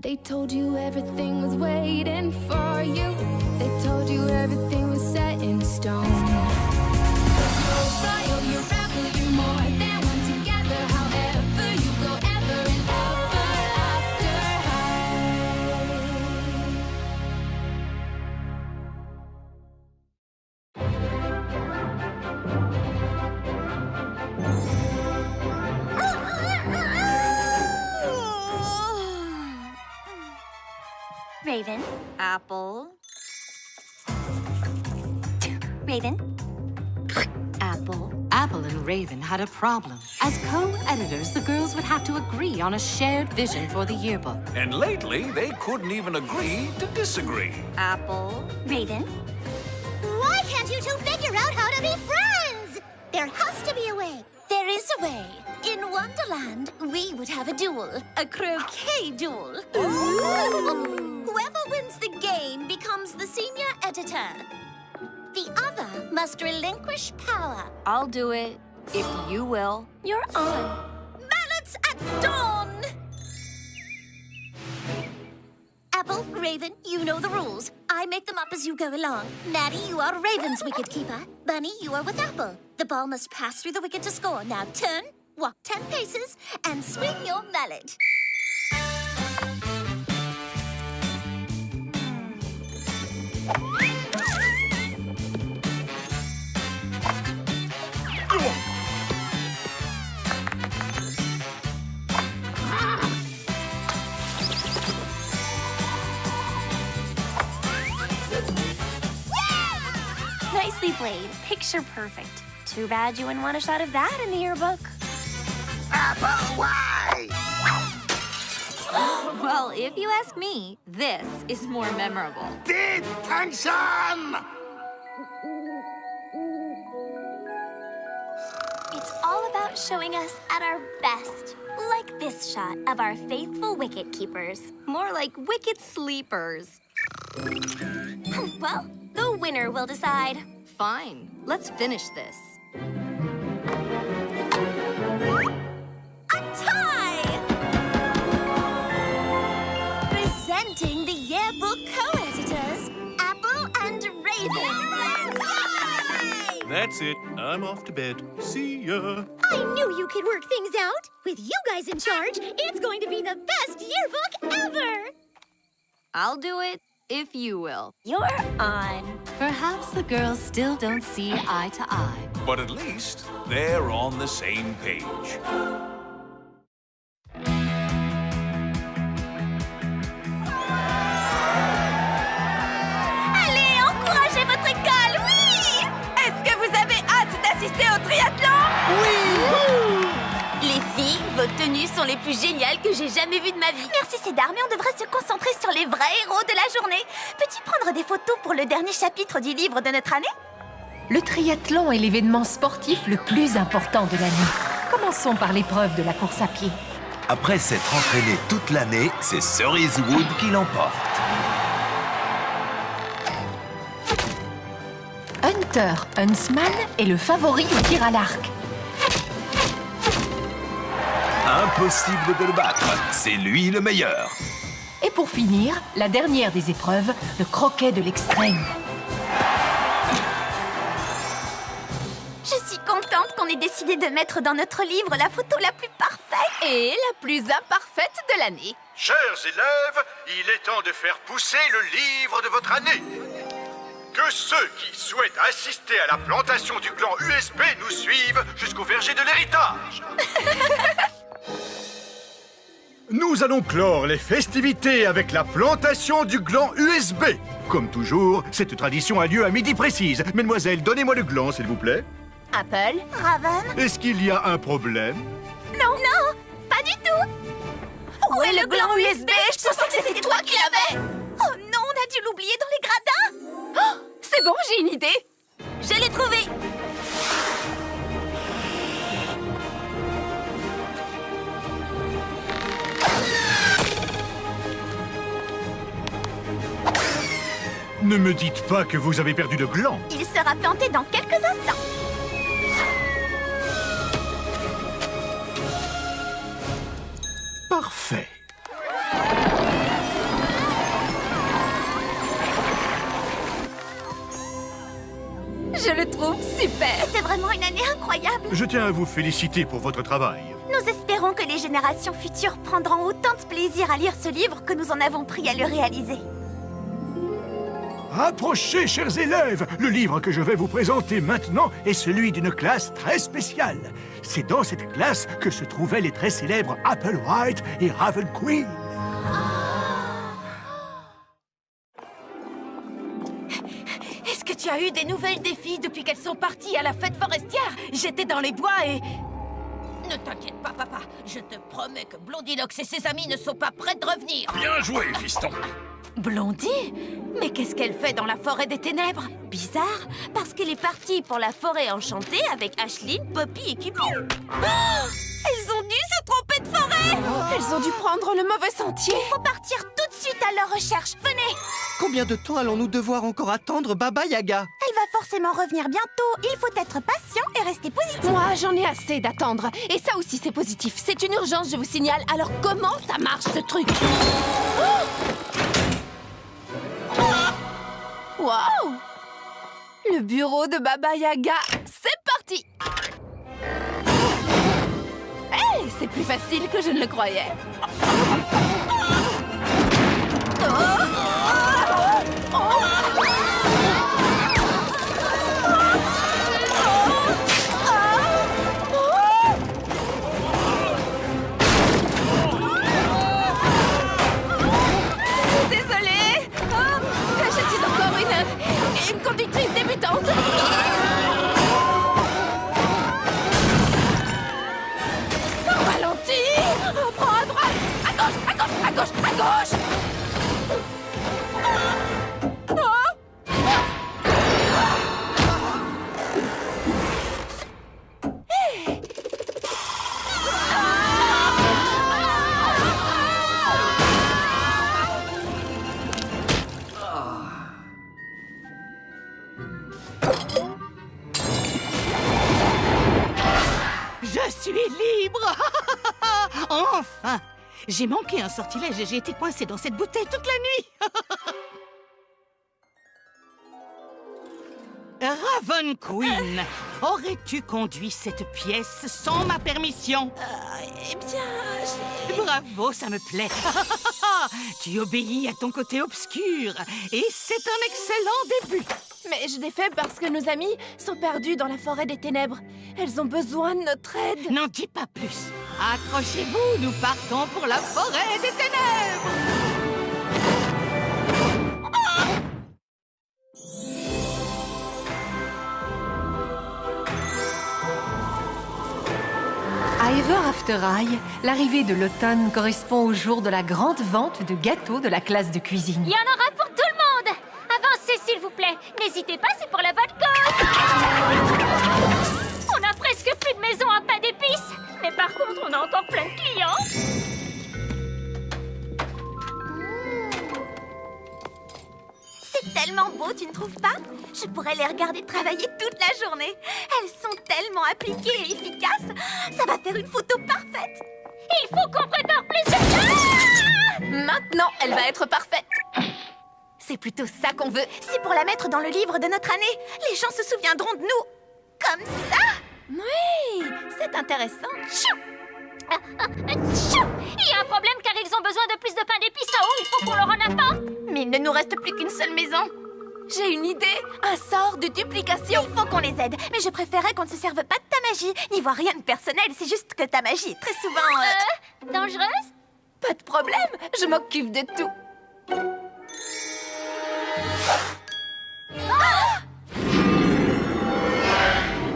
They told you everything was waiting for you. They told you everything was set in stone. You're royal, you're rebel, you're more than one together. However you go, ever and ever after Raven. Apple. Raven. Apple. Apple and Raven had a problem. As co-editors, the girls would have to agree on a shared vision for the yearbook. And lately, they couldn't even agree to disagree. Apple. Raven. Why can't you two figure out how to be friends? There has to be a way. There is a way. In Wonderland, we would have a duel. A croquet duel. Whoever wins the game becomes the senior editor. The other must relinquish power. I'll do it, if you will. You're on. Mallets at dawn! Apple, Raven, you know the rules. I make them up as you go along. Maddie, you are Raven's wicket keeper. Bunny, you are with Apple. The ball must pass through the wicket to score. Now turn, walk 10 paces, and swing your mallet. Nicely played. Picture perfect. Too bad you wouldn't want a shot of that in the yearbook. Apple, why? Well, if you ask me, this is more memorable. Detention! It's all about showing us at our best. Like this shot of our faithful wicket keepers. More like wicked sleepers. Well, the winner will decide. Fine. Let's finish this. A tie! Presenting the yearbook co-editors, Apple and Raven. That's it. I'm off to bed. See ya. I knew you could work things out. With you guys in charge, it's going to be the best yearbook ever. I'll do it, if you will. You're on. Perhaps the girls still don't see eye to eye. But at least they're on the same page. Allez, encouragez votre école, oui! Est-ce que vous avez hâte d'assister au triathlon? Oui! Les filles, vos tenues sont les plus géniales que j'ai jamais vues de ma vie. Merci Cédar, mais on devrait se concentrer sur les vrais héros de la journée. Peux-tu prendre des photos pour le dernier chapitre du livre de notre année? Le triathlon est l'événement sportif le plus important de l'année. Commençons par l'épreuve de la course à pied. Après s'être entraîné toute l'année, c'est Cerise-Wood qui l'emporte. Hunter Huntsman est le favori au tir à l'arc. Impossible de le battre, c'est lui le meilleur. Et pour finir, la dernière des épreuves, le croquet de l'extrême. Je suis contente qu'on ait décidé de mettre dans notre livre la photo la plus parfaite. Et la plus imparfaite de l'année. Chers élèves, il est temps de faire pousser le livre de votre année. Que ceux qui souhaitent assister à la plantation du gland USB nous suivent jusqu'au verger de l'héritage. Nous allons clore les festivités avec la plantation du gland USB. Comme toujours, cette tradition a lieu à midi précise. Mesdemoiselles, donnez-moi le gland, s'il vous plaît. Apple? Raven? Est-ce qu'il y a un problème? Non, pas du tout. Où est le gland USB? Je pensais que c'était toi qui l'avais. Oh non, on a dû l'oublier dans les gradins. Oh, c'est bon, j'ai une idée. Je l'ai trouvé. Ne me dites pas que vous avez perdu le gland. Il sera planté dans quelques instants. Parfait. le trouve super. C'était vraiment une année incroyable. Je tiens à vous féliciter pour votre travail. Nous espérons que les générations futures prendront autant de plaisir à lire ce livre que nous en avons pris à le réaliser. Approchez, chers élèves. Le livre que je vais vous présenter maintenant est celui d'une classe très spéciale. C'est dans cette classe que se trouvaient les très célèbres Applewhite et Raven Queen. Est-ce que tu as eu des nouvelles des filles depuis qu'elles sont parties à la fête forestière? J'étais dans les bois et... Ne t'inquiète pas, papa. Je te promets que Blondinox et ses amis ne sont pas prêts de revenir. Bien joué, fiston. Blondie? Mais qu'est-ce qu'elle fait dans la forêt des ténèbres? Bizarre, parce qu'elle est partie pour la forêt enchantée avec Ashline, Poppy et Cupid. Oh, elles ont dû se tromper de forêt! Elles ont dû prendre le mauvais sentier. Il faut partir tout de suite à leur recherche. Venez! Combien de temps allons-nous devoir encore attendre Baba Yaga? Elle va forcément revenir bientôt. Il faut être patient et rester positif. Moi, j'en ai assez d'attendre. Et ça aussi, c'est positif. C'est une urgence, je vous signale. Alors, comment ça marche, ce truc? Waouh! Le bureau de Baba Yaga, c'est parti! Hey, c'est plus facile que je ne le croyais. Désolée! Je suis encore une conductrice débutante. Ralentis! Prends à droite! À gauche! À gauche! À gauche! À gauche! Je suis libre! Enfin! J'ai manqué un sortilège et j'ai été coincée dans cette bouteille toute la nuit! Raven Queen, aurais-tu conduit cette pièce sans ma permission? Eh bien, Bravo, ça me plaît! Tu obéis à ton côté obscur et c'est un excellent début! Mais je l'ai fait parce que nos amis sont perdus dans la forêt des ténèbres. Elles ont besoin de notre aide. N'en dis pas plus! Accrochez-vous, nous partons pour la forêt des ténèbres! À Ever After High, l'arrivée de l'automne correspond au jour de la grande vente de gâteaux de la classe de cuisine. Il y en aura pour tout le monde. Avancez, s'il vous plaît. N'hésitez pas, c'est pour la bonne cause. On a presque plus de maison à pain d'épices. Mais par contre, on a encore plein de clients. C'est tellement beau, tu ne trouves pas? Je pourrais les regarder travailler toute la journée. Elles sont tellement appliquées et efficaces. Ça va faire une photo parfaite. Il faut qu'on prépare plus de... Maintenant, elle va être parfaite. C'est plutôt ça qu'on veut. C'est pour la mettre dans le livre de notre année. Les gens se souviendront de nous. Comme ça. Oui, c'est intéressant. Chou! Chou! Il y a un problème car ils ont besoin de plus de pain d'épices en haut. Il faut qu'on leur en apporte. Mais il ne nous reste plus qu'une seule maison. J'ai une idée. Un sort de duplication. Il faut qu'on les aide. Mais je préférais qu'on ne se serve pas de ta magie. N'y vois rien de personnel, c'est juste que ta magie est très souvent... Dangereuse? Pas de problème, je m'occupe de tout.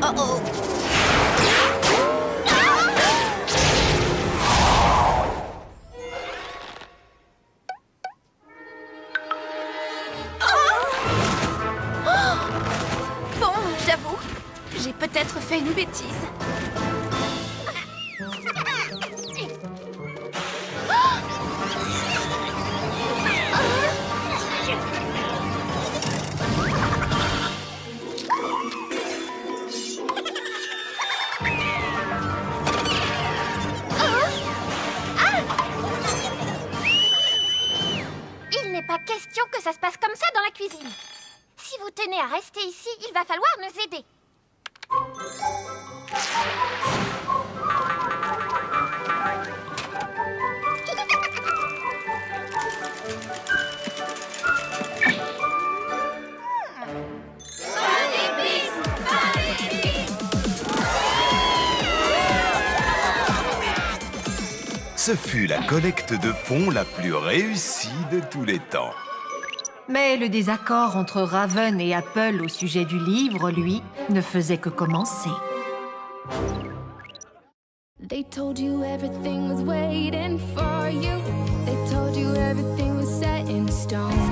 Oh oh. Bon, j'avoue, j'ai peut-être fait une bêtise. Il n'est pas question que ça se passe comme ça dans la cuisine. Si vous tenez à rester ici, il va falloir nous aider. Ce fut la collecte de fonds la plus réussie de tous les temps. Mais le désaccord entre Raven et Apple au sujet du livre, lui, ne faisait que commencer. They told you everything was waiting for you. They told you everything was set in stone.